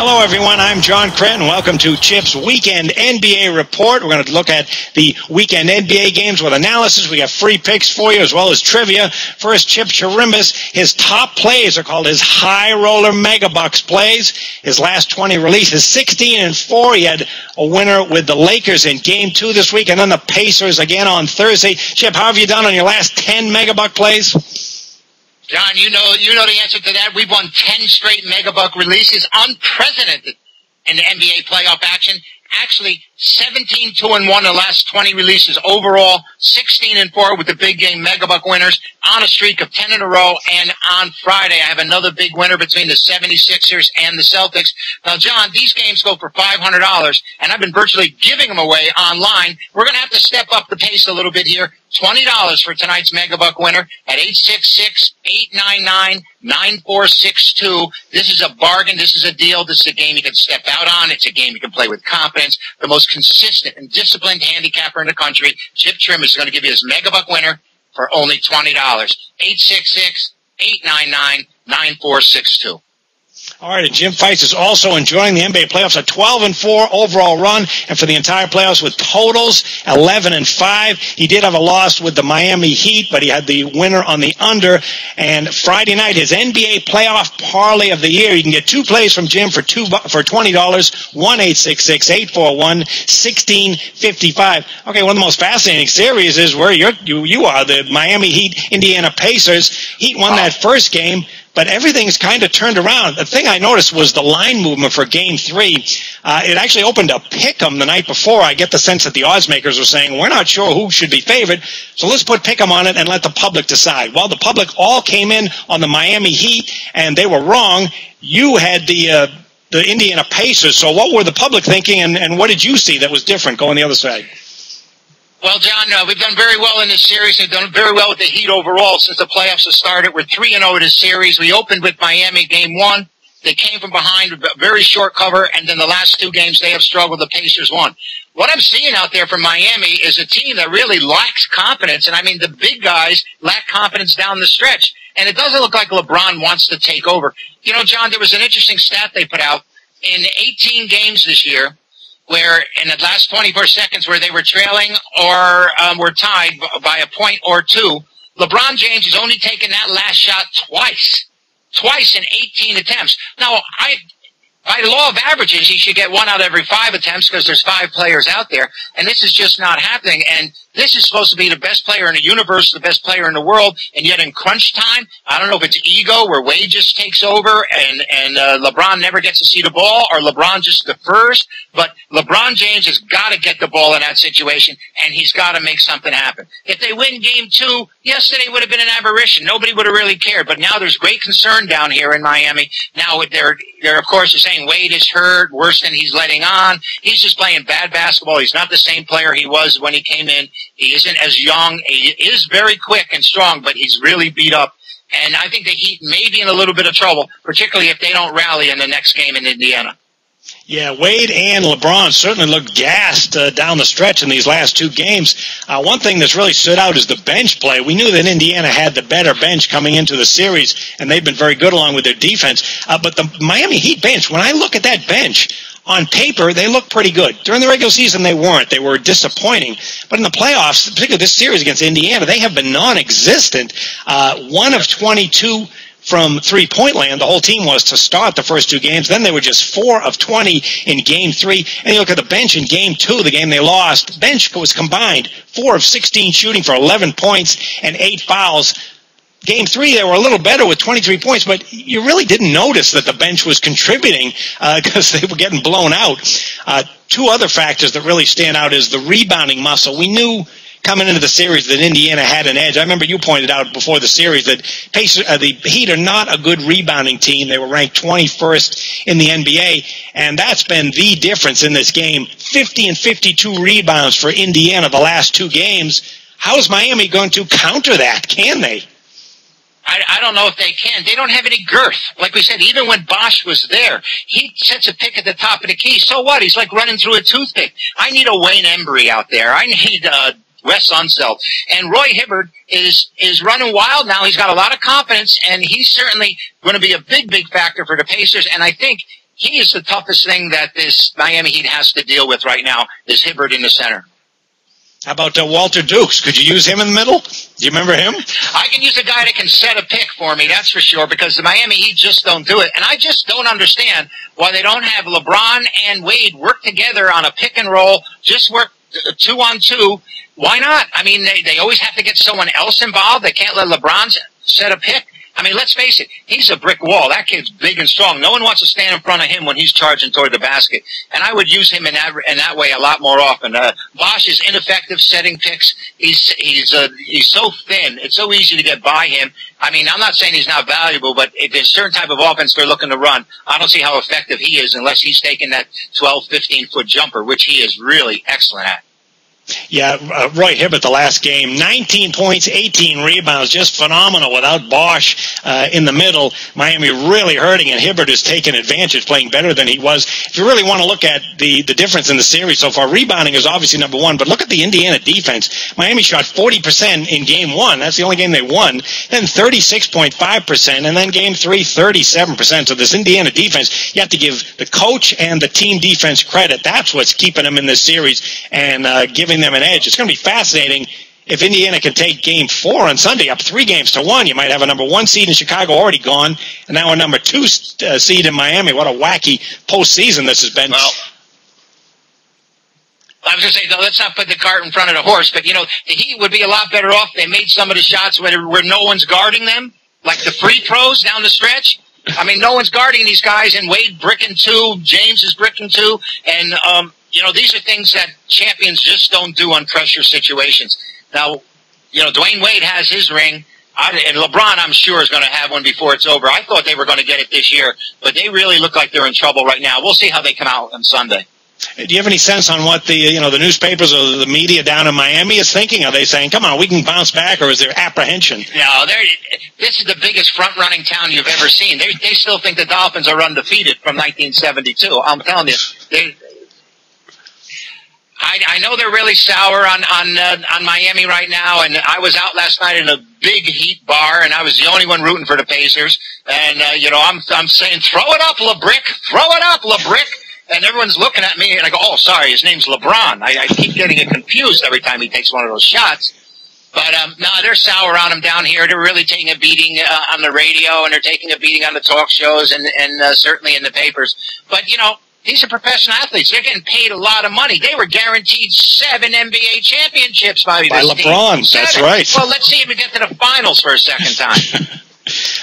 Hello, everyone. I'm John Cranton. Welcome to Chip's Weekend NBA Report. We're going to look at the weekend NBA games with analysis. We got free picks for you as well as trivia. First, Chip Chirimbes. His top plays are called his high roller mega bucks plays. His last 20 releases, 16-4. He had a winner with the Lakers in Game 2 this week, and then the Pacers again on Thursday. Chip, how have you done on your last 10 mega buck plays? John, you know the answer to that. We've won 10 straight megabuck releases, unprecedented in the NBA playoff action. Actually, 17-2-1 the last 20 releases overall, 16-4 with the big game megabuck winners, on a streak of 10 in a row. And on Friday, I have another big winner between the 76ers and the Celtics. Now, John, these games go for $500, and I've been virtually giving them away online. We're going to have to step up the pace a little bit here. $20 for tonight's megabuck winner at 866-899-9462. This is a bargain. This is a deal. This is a game you can step out on. It's a game you can play with confidence. The most consistent and disciplined handicapper in the country, Chip Chirimbes, is going to give you his megabuck winner for only $20. 866-899-9462. All right, and Jim Feist is also enjoying the NBA playoffs, a 12-4 overall run, and for the entire playoffs with totals 11-5. He did have a loss with the Miami Heat, but he had the winner on the under. And Friday night, his NBA playoff parlay of the year. You can get two plays from Jim for $20. 1-866-841-1655. Okay, one of the most fascinating series is where you are, the Miami Heat, Indiana Pacers. Heat won that first game, but everything's kind of turned around. The thing I noticed was the line movement for Game 3. It actually opened a pick'em the night before. I get the sense that the odds makers were saying, we're not sure who should be favored, so let's put pick'em on it and let the public decide. Well, the public all came in on the Miami Heat, and they were wrong. You had the Indiana Pacers, so what were the public thinking, and what did you see that was different going the other side? Well, John, we've done very well in this series. We've done very well with the Heat overall since the playoffs have started. We're 3-0 in this series. We opened with Miami Game 1. They came from behind with a very short cover, and then the last two games they have struggled. The Pacers won. What I'm seeing out there from Miami is a team that really lacks confidence, and I mean the big guys lack confidence down the stretch, and it doesn't look like LeBron wants to take over. You know, John, there was an interesting stat they put out. In 18 games this year, where in the last 24 seconds where they were trailing or were tied by a point or two, LeBron James has only taken that last shot twice in 18 attempts. Now, by the law of averages, he should get 1 out of every 5 attempts because there's 5 players out there, and this is just not happening. And this is supposed to be the best player in the universe, the best player in the world, and yet in crunch time, I don't know if it's ego where Wade just takes over and LeBron never gets to see the ball, or LeBron just defers, but LeBron James has got to get the ball in that situation, and he's got to make something happen. If they win Game 2, yesterday would have been an aberration. Nobody would have really cared, but now there's great concern down here in Miami. Now they're of course, they're saying Wade is hurt, worse than he's letting on. He's just playing bad basketball. He's not the same player he was when he came in. He isn't as young. He is very quick and strong, but he's really beat up. And I think the Heat may be in a little bit of trouble, particularly if they don't rally in the next game in Indiana. Yeah, Wade and LeBron certainly looked gassed down the stretch in these last two games. One thing that's really stood out is the bench play. We knew that Indiana had the better bench coming into the series, and they've been very good along with their defense. But the Miami Heat bench, when I look at that bench, on paper, they look pretty good. During the regular season, they weren't. They were disappointing. But in the playoffs, particularly this series against Indiana, they have been non-existent. 1 of 22 from three-point land, the whole team was to start the first two games. Then they were just 4 of 20 in Game 3. And you look at the bench in Game 2, the game they lost, bench was combined 4 of 16 shooting for 11 points and 8 fouls. Game 3, they were a little better with 23 points, but you really didn't notice that the bench was contributing because they were getting blown out. Two other factors that really stand out is the rebounding muscle. We knew coming into the series that Indiana had an edge. I remember you pointed out before the series that the Heat are not a good rebounding team. They were ranked 21st in the NBA, and that's been the difference in this game. 50 and 52 rebounds for Indiana the last two games. How is Miami going to counter that? Can they? I don't know if they can. They don't have any girth. Like we said, even when Bosch was there, he sets a pick at the top of the key. So what? He's like running through a toothpick. I need a Wayne Embry out there. I need Wes Unseld. And Roy Hibbert is running wild now. He's got a lot of confidence, and he's certainly going to be a big, big factor for the Pacers. And I think he is the toughest thing that this Miami Heat has to deal with right now is Hibbert in the center. How about Walter Dukes? Could you use him in the middle? Do you remember him? I can use a guy that can set a pick for me, that's for sure, because the Miami Heat just don't do it. And I just don't understand why they don't have LeBron and Wade work together on a pick and roll, just work 2-on-2. Why not? I mean, they always have to get someone else involved. They can't let LeBron set a pick. I mean, let's face it, he's a brick wall. That kid's big and strong. No one wants to stand in front of him when he's charging toward the basket. And I would use him in that way a lot more often. Bosch is ineffective setting picks. He's so thin. It's so easy to get by him. I mean, I'm not saying he's not valuable, but if there's a certain type of offense they're looking to run, I don't see how effective he is unless he's taking that 12, 15-foot jumper, which he is really excellent at. Yeah, Roy Hibbert the last game, 19 points, 18 rebounds, just phenomenal without Bosch in the middle. Miami really hurting, and Hibbert is taking advantage, playing better than he was. If you really want to look at the difference in the series so far, rebounding is obviously number one, but look at the Indiana defense. Miami shot 40% in game one. That's the only game they won. Then 36.5%, and then game three, 37%. So this Indiana defense, you have to give the coach and the team defense credit. That's what's keeping them in this series and giving them an edge. It's going to be fascinating if Indiana can take game 4 on Sunday up 3-1. You might have a number 1 seed in Chicago already gone, and now a number 2 seed in Miami. What a wacky postseason this has been. Well, I was going to say, though, let's not put the cart in front of the horse, but, you know, the Heat would be a lot better off. They made some of the shots where no one's guarding them, like the free throws down the stretch. I mean, no one's guarding these guys, and Wade bricking 2, James is bricking 2, and, you know, these are things that champions just don't do on pressure situations. Now, you know, Dwayne Wade has his ring, and LeBron, I'm sure, is going to have one before it's over. I thought they were going to get it this year, but they really look like they're in trouble right now. We'll see how they come out on Sunday. Do you have any sense on what the newspapers or the media down in Miami is thinking? Are they saying, come on, we can bounce back, or is there apprehension? No, this is the biggest front-running town you've ever seen. They still think the Dolphins are undefeated from 1972. I'm telling you, I know they're really sour on Miami right now, and I was out last night in a big Heat bar, and I was the only one rooting for the Pacers. And you know, I'm saying, throw it up, LeBrick, throw it up, LeBrick. And everyone's looking at me, and I go, oh, sorry, his name's LeBron. I keep getting it confused every time he takes one of those shots. But no, they're sour on him down here. They're really taking a beating on the radio, and they're taking a beating on the talk shows, and certainly in the papers. But you know, these are professional athletes. They're getting paid a lot of money. They were guaranteed 7 NBA championships by this LeBron. team. 7. That's right. Well, let's see if we get to the finals for a second time.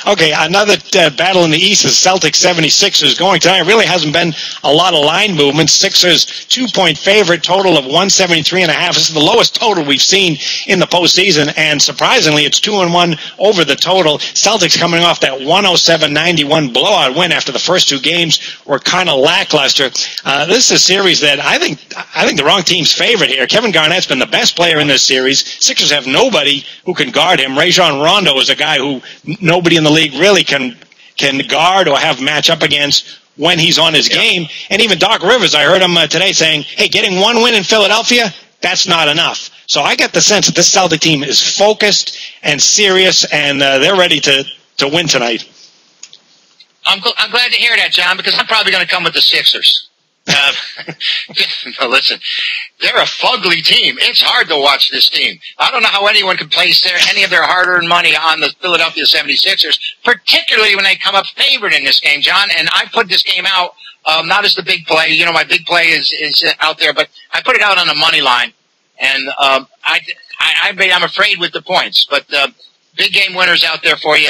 Okay, another battle in the East is Celtics 76ers going tonight. It really hasn't been a lot of line movement. Sixers 2-point favorite, total of 173.5. This is the lowest total we've seen in the postseason, and surprisingly, it's 2-1 over the total. Celtics coming off that 107-91 blowout win after the first 2 games were kind of lackluster. This is a series that I think the wrong team's favorite here. Kevin Garnett's been the best player in this series. Sixers have nobody who can guard him. Rajon Rondo is a guy who nobody in the league really can guard or have match up against when he's on his game. And even Doc Rivers, I heard him today saying, hey, getting 1 win in Philadelphia, that's not enough. So I get the sense that this Celtic team is focused and serious, and they're ready to win tonight. I'm glad to hear that, John, because I'm probably going to come with the Sixers. No, listen, they're a fugly team. It's hard to watch this team. I don't know how anyone can place any of their hard-earned money on the Philadelphia 76ers, particularly when they come up favored in this game, John. And I put this game out not as the big play. You know, my big play is out there, but I put it out on the money line. And I'm afraid with the points. But big game winners out there for you.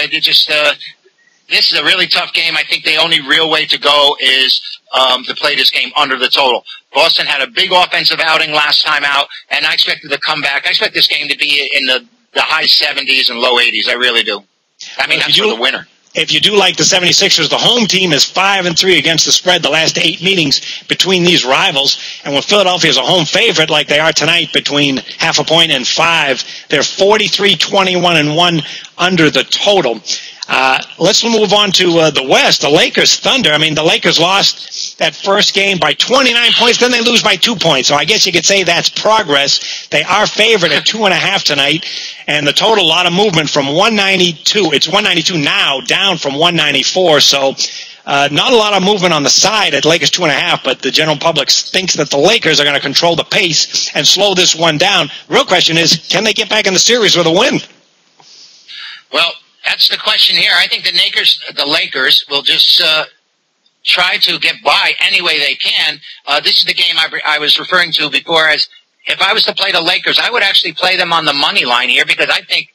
This is a really tough game. I think the only real way to go is to play this game under the total. Boston had a big offensive outing last time out, and I expected to come back. I expect this game to be in the high 70s and low 80s. I really do. I mean, that's for the winner. If you do like the 76ers, the home team is 5-3 against the spread the last 8 meetings between these rivals. And when Philadelphia is a home favorite like they are tonight between 0.5 point and 5, they're 43-21-1 under the total. Let's move on to the West. The Lakers Thunder. I mean, the Lakers lost that first game by 29 points. Then they lose by 2 points. So I guess you could say that's progress. They are favored at 2.5 tonight. And the total, a lot of movement from 192. It's 192 now, down from 194. So Not a lot of movement on the side at Lakers 2.5, but the general public thinks that the Lakers are going to control the pace and slow this one down. Real question is, can they get back in the series with a win? Well, that's the question here. I think the Lakers will just try to get by any way they can. This is the game I was referring to before as if I was to play the Lakers, I would actually play them on the money line here because I think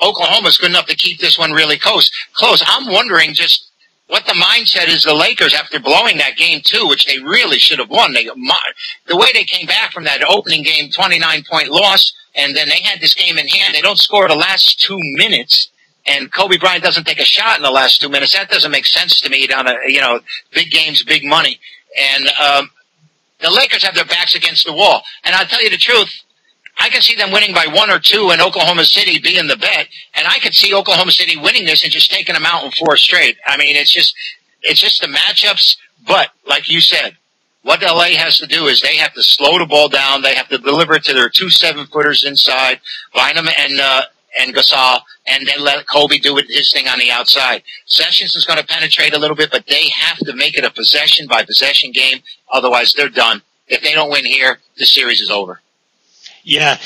Oklahoma's good enough to keep this one really close. I'm wondering just what the mindset is the Lakers after blowing that game 2, which they really should have won. The way they came back from that opening game, 29-point loss, and then they had this game in hand. They don't score the last 2 minutes, and Kobe Bryant doesn't take a shot in the last 2 minutes. That doesn't make sense to me down big games, big money. And the Lakers have their backs against the wall. And I'll tell you the truth, I can see them winning by 1 or 2 and Oklahoma City being the bet. And I could see Oklahoma City winning this and just taking them out in 4 straight. I mean, it's just the matchups. But like you said, what LA has to do is they have to slow the ball down. They have to deliver it to their 2 7-footers inside, Bynum and Gasol, and then let Kobe do his thing on the outside. Sessions is going to penetrate a little bit, but they have to make it a possession-by-possession game. Otherwise, they're done. If they don't win here, the series is over. Yeah,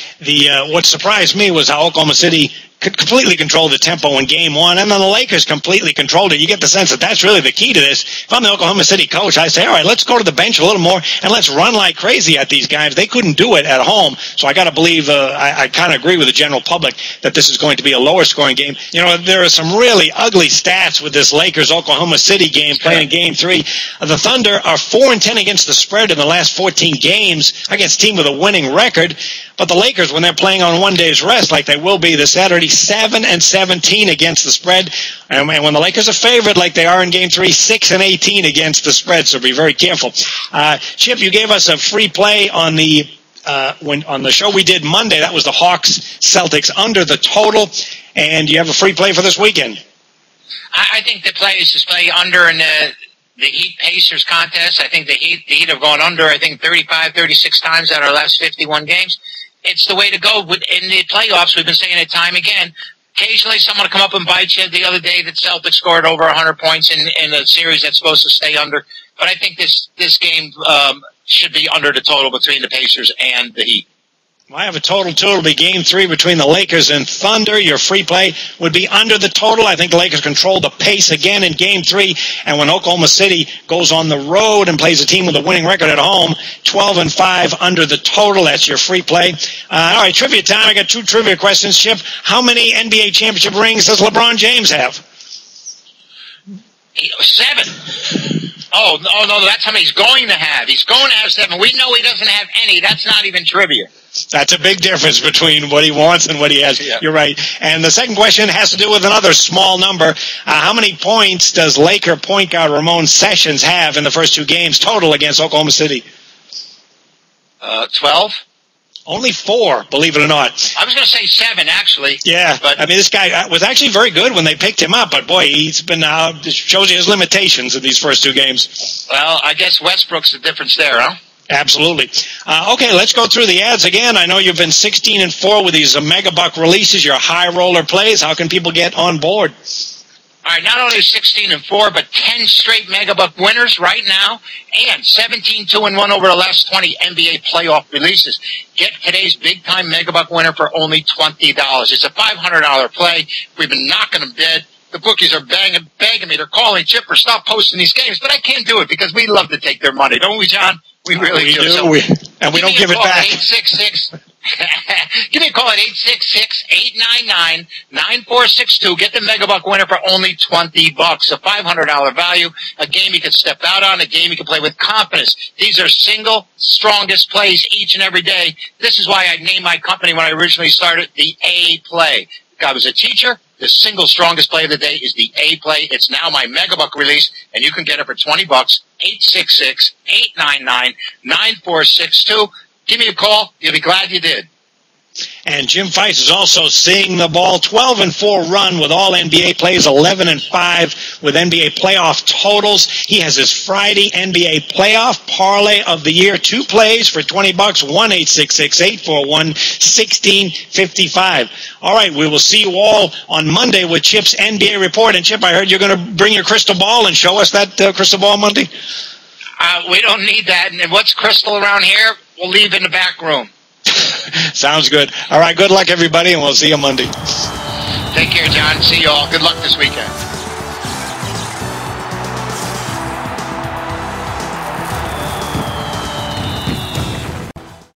what surprised me was how Oklahoma City could completely control the tempo in Game 1, and then the Lakers completely controlled it. You get the sense that that's really the key to this. If I'm the Oklahoma City coach, I say, all right, let's go to the bench a little more, and let's run like crazy at these guys. They couldn't do it at home, so I got to believe, I kind of agree with the general public that this is going to be a lower-scoring game. You know, there are some really ugly stats with this Lakers-Oklahoma City game playing in Game 3. The Thunder are 4-10 against the spread in the last 14 games against a team with a winning record, but the Lakers, when they're playing on 1 day's rest, like they will be this Saturday, 7-17 against the spread. And when the Lakers are favored, like they are in Game 3, 6-18 against the spread. So be very careful. Chip, you gave us a free play on the on the show we did Monday. That was the Hawks Celtics under the total. And you have a free play for this weekend. I think the play is to play under in the Heat Pacers contest. I think the Heat have gone under, 35, 36 times out of our last 51 games. It's the way to go. In the playoffs, we've been saying it time again. Occasionally, someone will come up and bite you. The other day, the Celtics scored over 100 points in a series that's supposed to stay under. But I think this game should be under the total between the Pacers and the Heat. Well, I have a total, too. It'll be Game 3 between the Lakers and Thunder. Your free play would be under the total. I think the Lakers control the pace again in Game 3. And when Oklahoma City goes on the road and plays a team with a winning record at home, 12-5 under the total. That's your free play. All right, trivia time. I got 2 trivia questions, Chip. How many NBA championship rings does LeBron James have? 7. Oh, no, that's how many he's going to have. He's going to have 7. We know he doesn't have any. That's not even trivia. That's a big difference between what he wants and what he has. Yeah. You're right. And the second question has to do with another small number. How many points does Laker point guard Ramon Sessions have in the first 2 games total against Oklahoma City? 12. Only 4, believe it or not. I was going to say 7, actually. Yeah, but I mean, this guy was actually very good when they picked him up, but boy, he's been shows you his limitations in these first 2 games. Well, I guess Westbrook's the difference there, huh? Absolutely. Okay, let's go through the ads again. I know you've been 16-4 with these mega buck releases, your high roller plays. How can people get on board? All right, not only 16-4, but 10 straight megabuck winners right now, and 17-2-1 over the last 20 NBA playoff releases. Get today's big-time megabuck winner for only $20. It's a $500 play. We've been knocking them dead. The bookies are begging me. They're calling Chipper, stop posting these games, but I can't do it because we love to take their money, don't we, John? We really do. So we don't give it back. 866. Give me a call at 866-899-9462. Get the megabuck winner for only $20. A $500 value. A game you can step out on. A game you can play with confidence. These are single strongest plays each and every day. This is why I named my company when I originally started the A Play. I was a teacher. The single strongest play of the day is the A Play. It's now my megabuck release, and you can get it for $20. 866-899-9462. Give me a call. You'll be glad you did. And Jim Feist is also seeing the ball. 12-4 run with all NBA plays, 11-5 with NBA playoff totals. He has his Friday NBA playoff parlay of the year. 2 plays for $20, 1-866-841-1655. All right, we will see you all on Monday with Chip's NBA report. And Chip, I heard you're going to bring your crystal ball and show us that crystal ball Monday? We don't need that. And what's crystal around here, we'll leave in the back room. Sounds good. All right, good luck, everybody, and we'll see you Monday. Take care, John. See you all. Good luck this weekend.